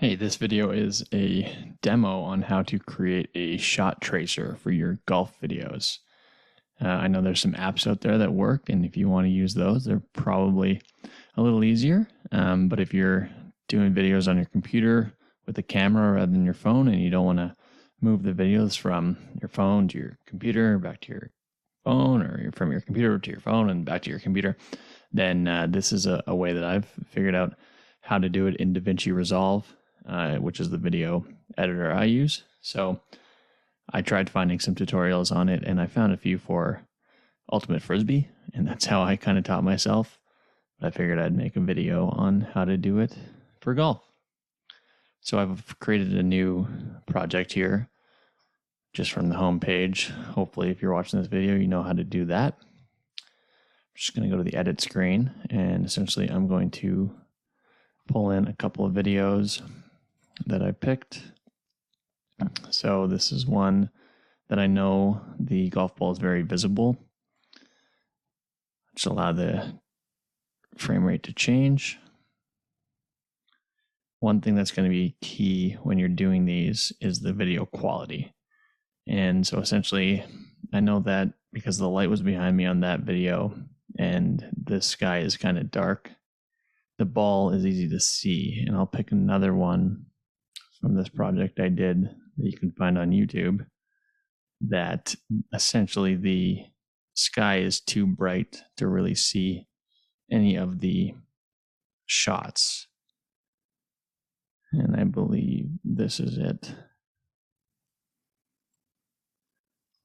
Hey, this video is a demo on how to create a shot tracer for your golf videos. I know there's some apps out there that work, and if you want to use those, they're probably a little easier. But if you're doing videos on your computer with a camera rather than your phone, and you don't want to move the videos from your phone to your computer, back to your phone, or from your computer to your phone and back to your computer, then this is a way that I've figured out how to do it in Davinci Resolve, which is the video editor I use. So I tried finding some tutorials on it, and I found a few for Ultimate Frisbee, and that's how I kind of taught myself. But I figured I'd make a video on how to do it for golf. So I've created a new project here just from the home page. Hopefully, if you're watching this video, you know how to do that. I'm just going to go to the edit screen, and essentially I'm going to pull in a couple of videos that I picked. So this is one that I know the golf ball is very visible. Just allow the frame rate to change. One thing that's going to be key when you're doing these is the video quality. And so essentially, I know that because the light was behind me on that video and the sky is kind of dark, the ball is easy to see. And I'll pick another one from this project I did that you can find on YouTube, that essentially the sky is too bright to really see any of the shots. And I believe this is it.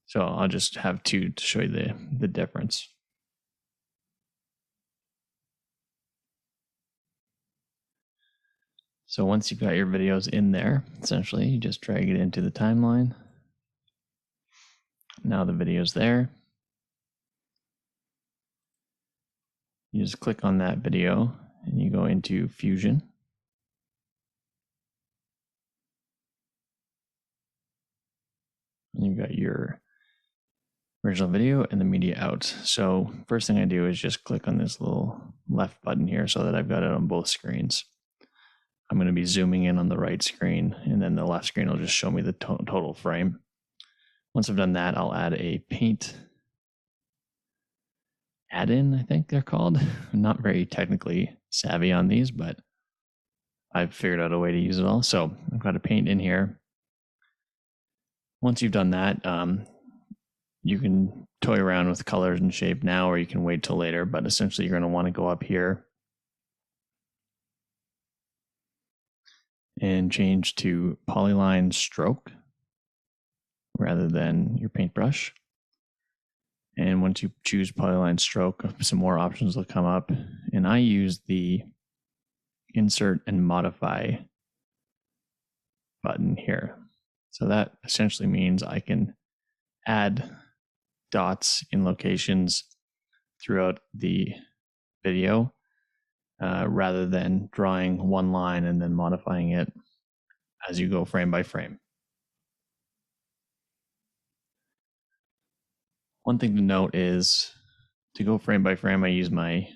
So I'll just have two to show you the difference. So once you've got your videos in there, essentially you just drag it into the timeline. Now the video's there. You just click on that video and you go into Fusion. And you've got your original video and the media out. So first thing I do is just click on this little left button here so that I've got it on both screens. I'm going to be zooming in on the right screen, and then the left screen will just show me the total frame. Once I've done that, I'll add a paint add-in, I think they're called. I'm not very technically savvy on these, but I've figured out a way to use it all. So I've got a paint in here. Once you've done that, you can toy around with colors and shape now, or you can wait till later, but essentially you're going to want to go up here and change to polyline stroke rather than your paintbrush. And once you choose polyline stroke, some more options will come up. And I use the insert and modify button here. So that essentially means I can add dots in locations throughout the video rather than drawing one line and then modifying it as you go frame by frame. One thing to note is to go frame by frame, I use my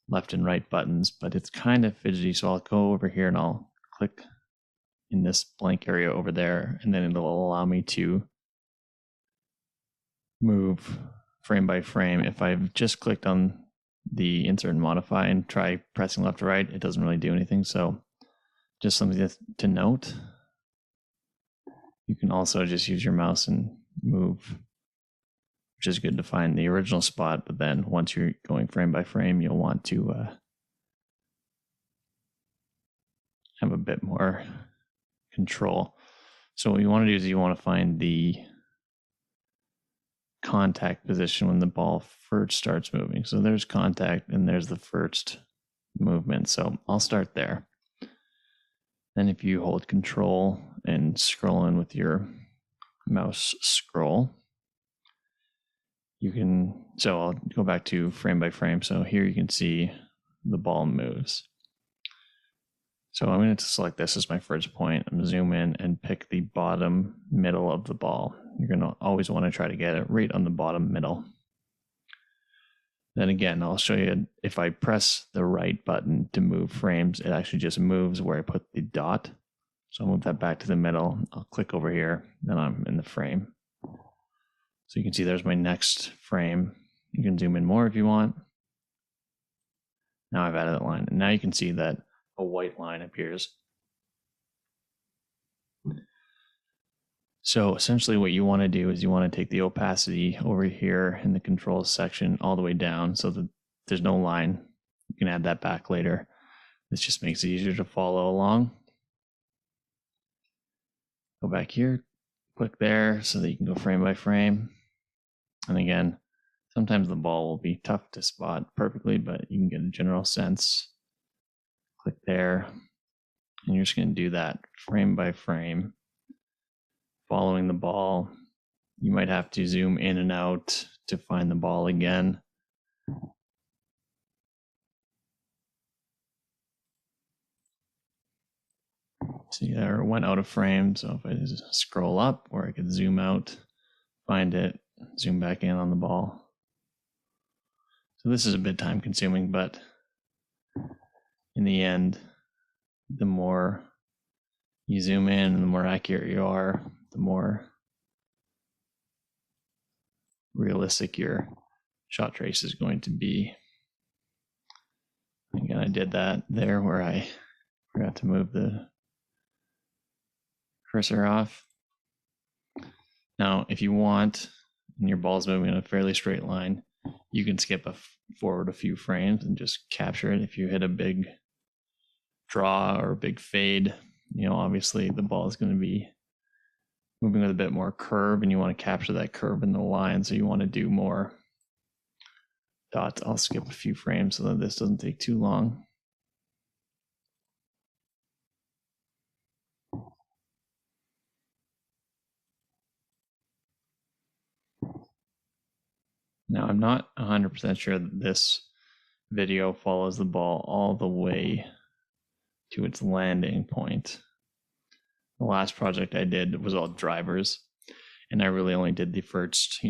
left and right buttons, but it's kind of fidgety. So I'll go over here and I'll click in this blank area over there, and then it'll allow me to move frame by frame. If I've just clicked on the insert and modify and try pressing left or right, it doesn't really do anything. So just something to note. You can also just use your mouse and move, which is good to find the original spot. But then once you're going frame by frame, you'll want to have a bit more control. So what you want to do is you want to find the contact position when the ball first starts moving. So there's contact and there's the first movement. So I'll start there. Then if you hold control and scroll in with your mouse scroll, you can, so I'll go back to frame by frame. So here you can see the ball moves. So I'm going to select this as my first point. I'm going to zoom in and pick the bottom middle of the ball. You're going to always want to try to get it right on the bottom middle. Then again, I'll show you if I press the right button to move frames, it actually just moves where I put the dot. So I'll move that back to the middle. I'll click over here, then I'm in the frame. So you can see there's my next frame. You can zoom in more if you want. Now I've added that line, and now you can see that a white line appears. So essentially what you want to do is you want to take the opacity over here in the controls section all the way down so that there's no line. You can add that back later. This just makes it easier to follow along. Go back here, click there so that you can go frame by frame. And again, sometimes the ball will be tough to spot perfectly, but you can get a general sense. Click there, and you're just going to do that frame by frame, following the ball. You might have to zoom in and out to find the ball again. See there, it went out of frame. So if I just scroll up, or I could zoom out, find it, zoom back in on the ball. So this is a bit time consuming, but in the end, the more you zoom in and the more accurate you are, the more realistic your shot trace is going to be. Again, I did that there where I forgot to move the cursor off. Now, if you want, and your ball's moving in a fairly straight line, you can skip forward a few frames and just capture it. If you hit a big draw or a big fade, obviously the ball is going to be moving with a bit more curve, and you want to capture that curve in the line, so you want to do more dots. I'll skip a few frames so that this doesn't take too long. Now, I'm not 100% sure that this video follows the ball all the way to its landing point. The last project I did was all drivers, and I really only did the first,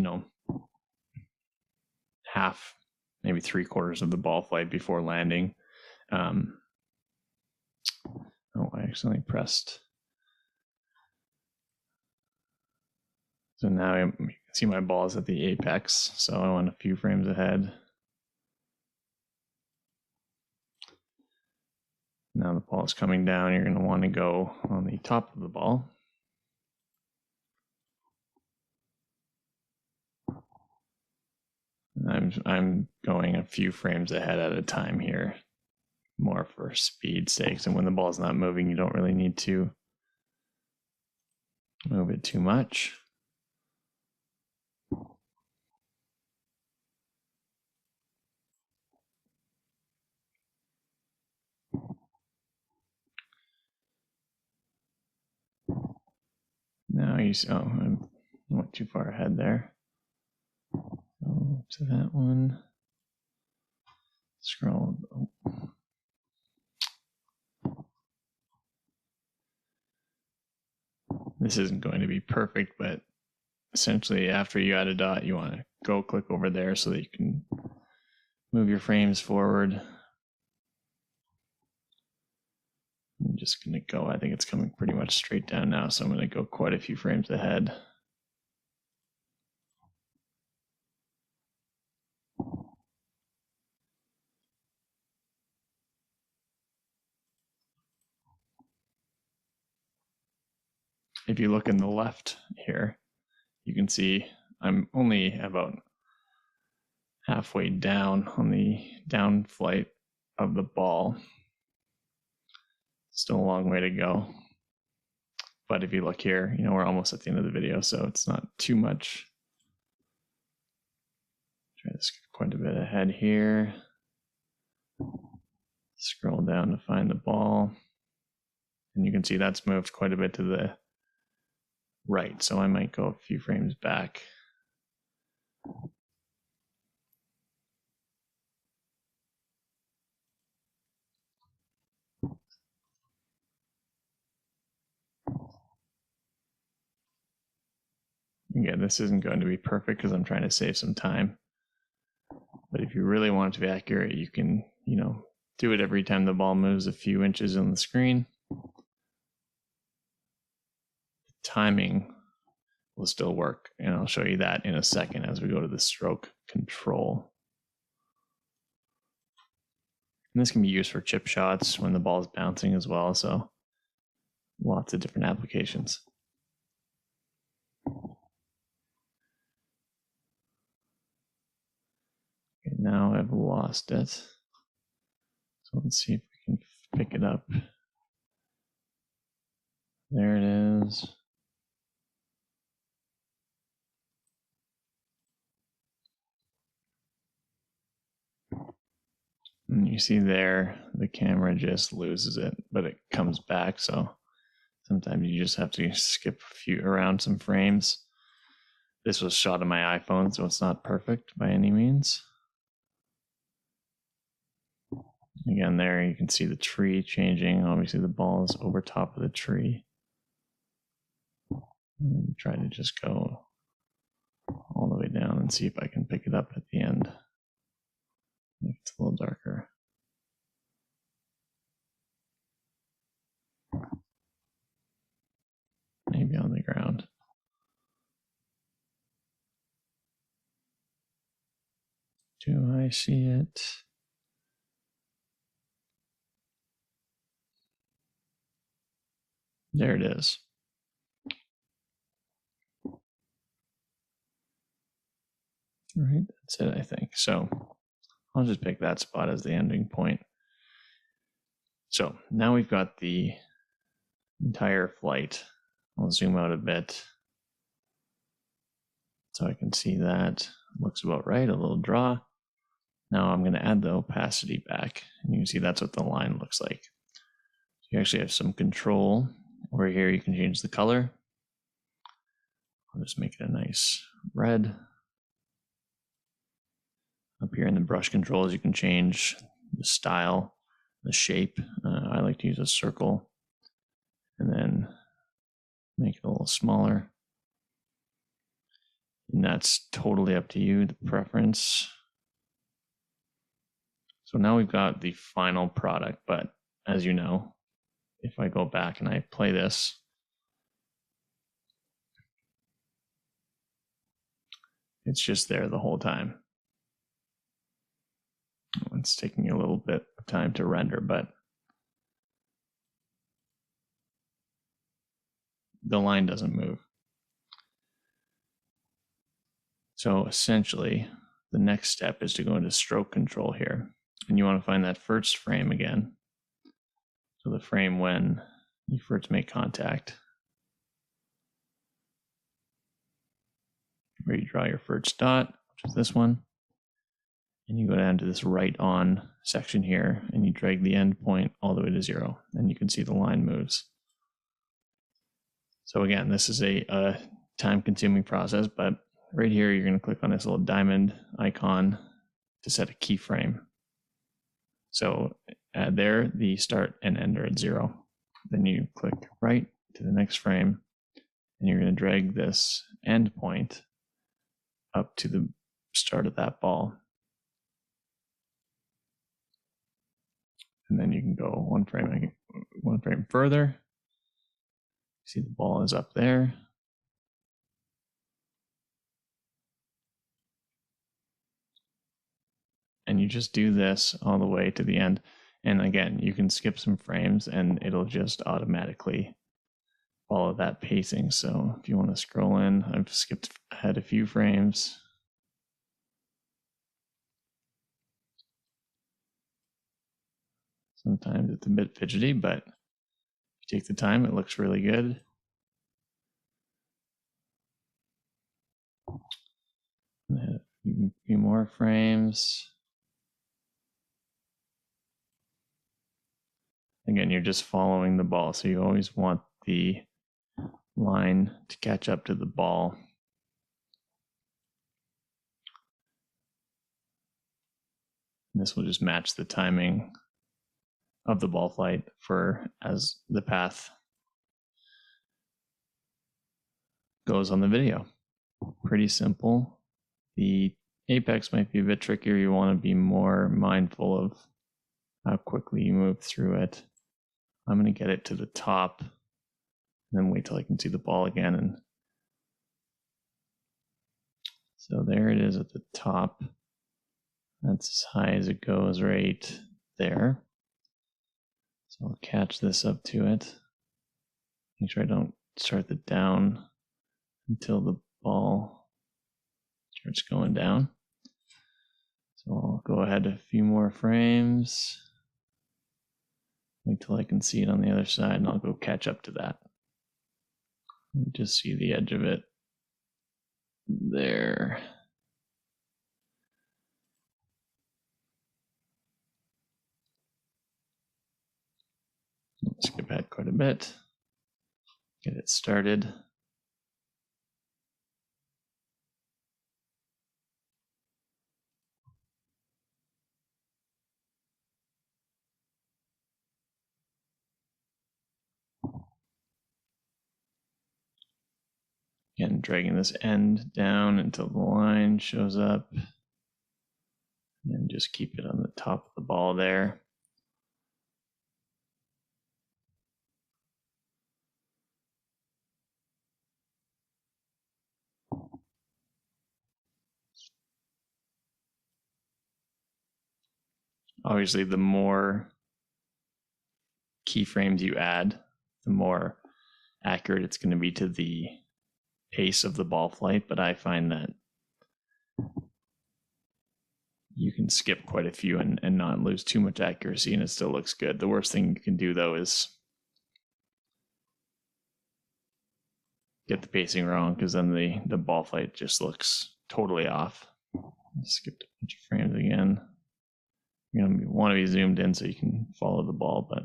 half, maybe 3/4 of the ball flight before landing. I accidentally pressed. So now you can see my ball is at the apex, so I went a few frames ahead. Now the ball is coming down. You're going to want to go on the top of the ball. I'm going a few frames ahead at a time here, more for speed sakes. And when the ball's not moving, you don't really need to move it too much. Now you see, I went too far ahead there. Go to that one. Scroll. This isn't going to be perfect, but essentially after you add a dot, you want to go click over there so that you can move your frames forward. I'm just going to go, I think it's coming pretty much straight down now, so I'm going to go quite a few frames ahead. If you look in the left here, you can see I'm only about halfway down on the down flight of the ball. Still a long way to go. But if you look here, we're almost at the end of the video, so it's not too much. Try this quite a bit ahead here. Scroll down to find the ball. And you can see that's moved quite a bit to the right, so I might go a few frames back. Again, this isn't going to be perfect because I'm trying to save some time. But if you really want it to be accurate, you can, do it every time the ball moves a few inches on the screen. Timing will still work, and I'll show you that in a second as we go to the stroke control. And this can be used for chip shots when the ball is bouncing as well, so lots of different applications. Okay, now I've lost it. So let's see if we can pick it up. There it is. And you see there, the camera just loses it, but it comes back. So sometimes you just have to skip around some frames. This was shot on my iPhone, so it's not perfect by any means. Again, there you can see the tree changing. Obviously, the ball is over top of the tree. Try to just go all the way down and see if I can pick it up at the end. Make it a little darker. Maybe on the ground. Do I see it? There it is. All right, that's it, I think. So I'll just pick that spot as the ending point. So now we've got the entire flight. I'll zoom out a bit so I can see that. Looks about right, a little draw. Now I'm going to add the opacity back, and you can see that's what the line looks like. So you actually have some control. Over here you can change the color. I'll just make it a nice red. Up here in the brush controls you can change the style, the shape. I like to use a circle and then make it a little smaller. And that's totally up to you, the preference. So now we've got the final product, but as you know, if I go back and I play this, it's just there the whole time. It's taking a little bit of time to render, but the line doesn't move. So essentially, the next step is to go into stroke control here. And you want to find that first frame again. So the frame when you first make contact, where you draw your first dot, which is this one. And you go down to this right on section here, and you drag the end point all the way to 0. And you can see the line moves. So again, this is a time-consuming process, but right here, you're going to click on this little diamond icon to set a keyframe. So there, the start and end are at 0. Then you click right to the next frame, and you're going to drag this end point up to the start of that ball. And then you can go one frame further. See the ball is up there. And you just do this all the way to the end. And again, you can skip some frames and it'll just automatically follow that pacing. So if you want to scroll in, I've skipped ahead a few frames. Sometimes it's a bit fidgety, but if you take the time, it looks really good. A few more frames. Again, you're just following the ball, so you always want the line to catch up to the ball. And this will just match the timing of the ball flight for as the path goes on the video. Pretty simple. The Apex might be a bit trickier. You want to be more mindful of how quickly you move through it. I'm going to get it to the top and then wait till I can see the ball again. And so there it is at the top. That's as high as it goes right there. So I'll catch this up to it. Make sure I don't start the down until the ball starts going down. So I'll go ahead a few more frames. Wait till I can see it on the other side, and I'll go catch up to that. You just see the edge of it there. Skip ahead quite a bit. Get it started. Again, dragging this end down until the line shows up. And just keep it on the top of the ball there. Obviously, the more keyframes you add, the more accurate it's going to be to the pace of the ball flight, but I find that you can skip quite a few and not lose too much accuracy, and it still looks good. The worst thing you can do, though, is get the pacing wrong, because then the ball flight just looks totally off. Skipped a bunch of frames again. You're going to want to be zoomed in so you can follow the ball, but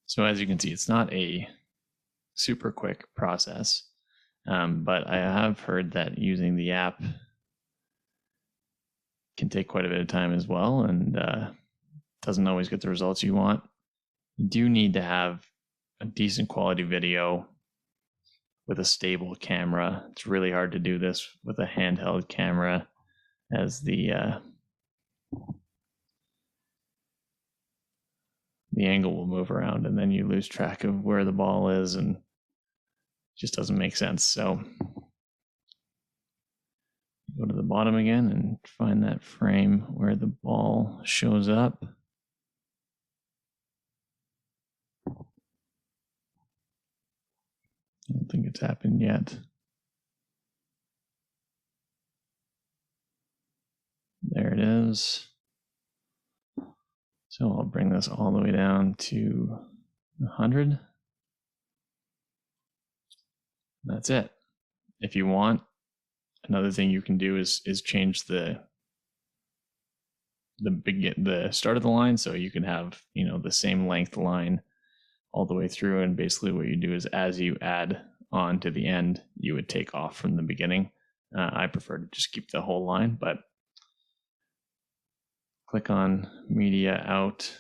so as you can see, it's not a super quick process, but I have heard that using the app can take quite a bit of time as well, and doesn't always get the results you want. You do need to have a decent quality video with a stable camera. It's really hard to do this with a handheld camera, as the angle will move around and then you lose track of where the ball is, and it just doesn't make sense. So go to the bottom again and find that frame where the ball shows up. I don't think it's happened yet. There it is. So I'll bring this all the way down to 100. That's it. If you want, another thing you can do is change the start of the line, so you can have, the same length line all the way through, and basically what you do is as you add on to the end, you would take off from the beginning. I prefer to just keep the whole line, but click on media out,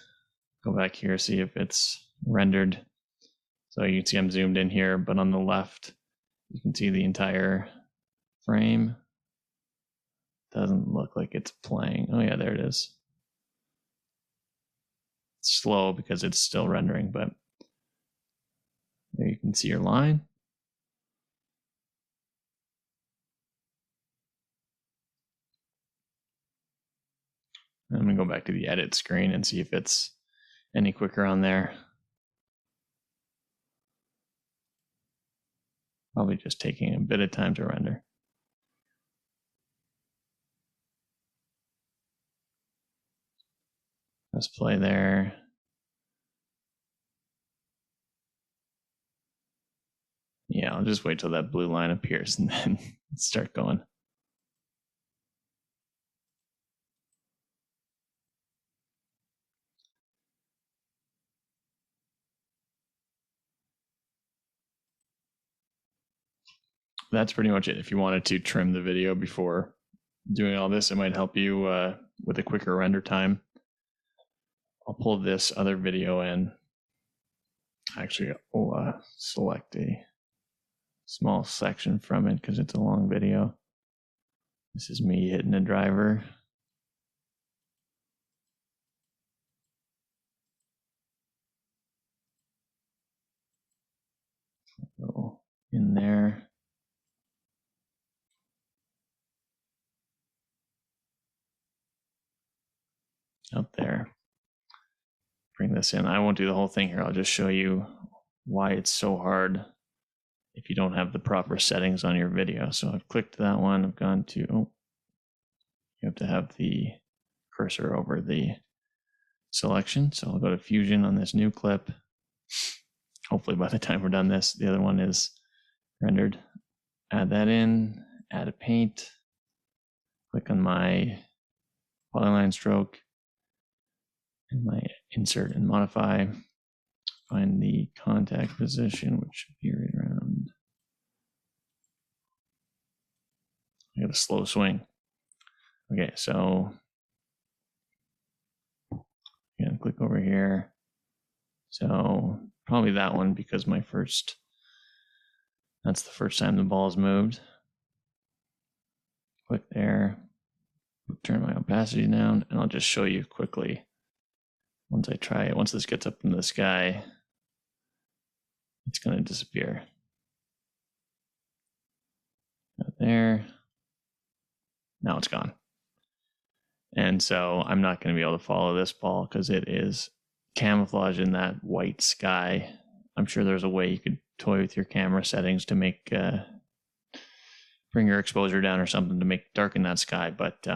go back here, see if it's rendered. So you can see I'm zoomed in here, but on the left, you can see the entire frame. Doesn't look like it's playing. Oh yeah, there it is. It's slow because it's still rendering, but there you can see your line. I'm going to go back to the edit screen and see if it's any quicker on there. Probably just taking a bit of time to render. Press play there. Yeah, I'll just wait till that blue line appears and then start going. That's pretty much it. If you wanted to trim the video before doing all this, it might help you with a quicker render time. I'll pull this other video in. Actually, I'll select a small section from it because it's a long video. This is me hitting a driver. Go in there. Up there. Bring this in. I won't do the whole thing here. I'll just show you why it's so hard if you don't have the proper settings on your video. So I've clicked that one. I've gone to, you have to have the cursor over the selection. So I'll go to Fusion on this new clip. Hopefully by the time we're done this, the other one is rendered. Add that in, add a paint, click on my polyline stroke, and my insert and modify. Find the contact position, which should be right around. I got a slow swing. Okay, so again, click over here. So probably that one because that's the first time the ball's moved. Click there, turn my opacity down, and I'll just show you quickly once I try it. Once this gets up in the sky, it's going to disappear. Out there. Now it's gone. And so I'm not going to be able to follow this ball because it is camouflaged in that white sky. I'm sure there's a way you could toy with your camera settings to make bring your exposure down or something to darken that sky, but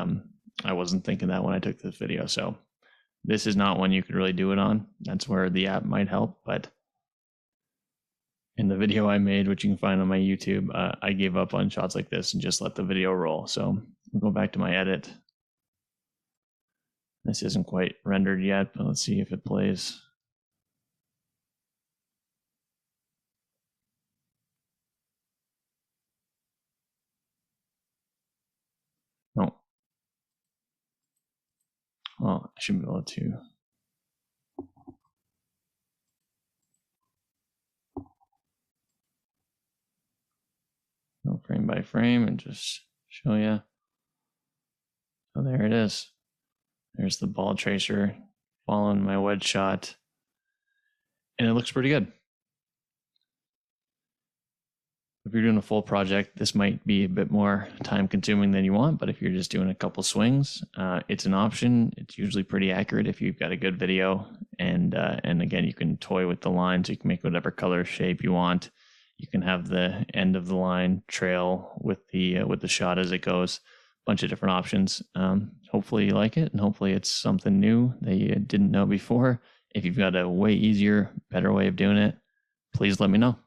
I wasn't thinking that when I took this video. So this is not one you could really do it on. That's where the app might help, but in the video I made, which you can find on my YouTube, I gave up on shots like this and just let the video roll. So I'll go back to my edit. This isn't quite rendered yet, but let's see if it plays. Oh. Well, I should be able to. Go frame by frame and just show you. So there it is. There's the ball tracer following my wedge shot. And it looks pretty good. If you're doing a full project, this might be a bit more time consuming than you want, but if you're just doing a couple swings, it's an option. It's usually pretty accurate if you've got a good video. And again, you can toy with the lines. You can make whatever color shape you want. You can have the end of the line trail with the shot as it goes. A bunch of different options. Hopefully you like it, and hopefully it's something new that you didn't know before. If you've got a way easier, better way of doing it, please let me know.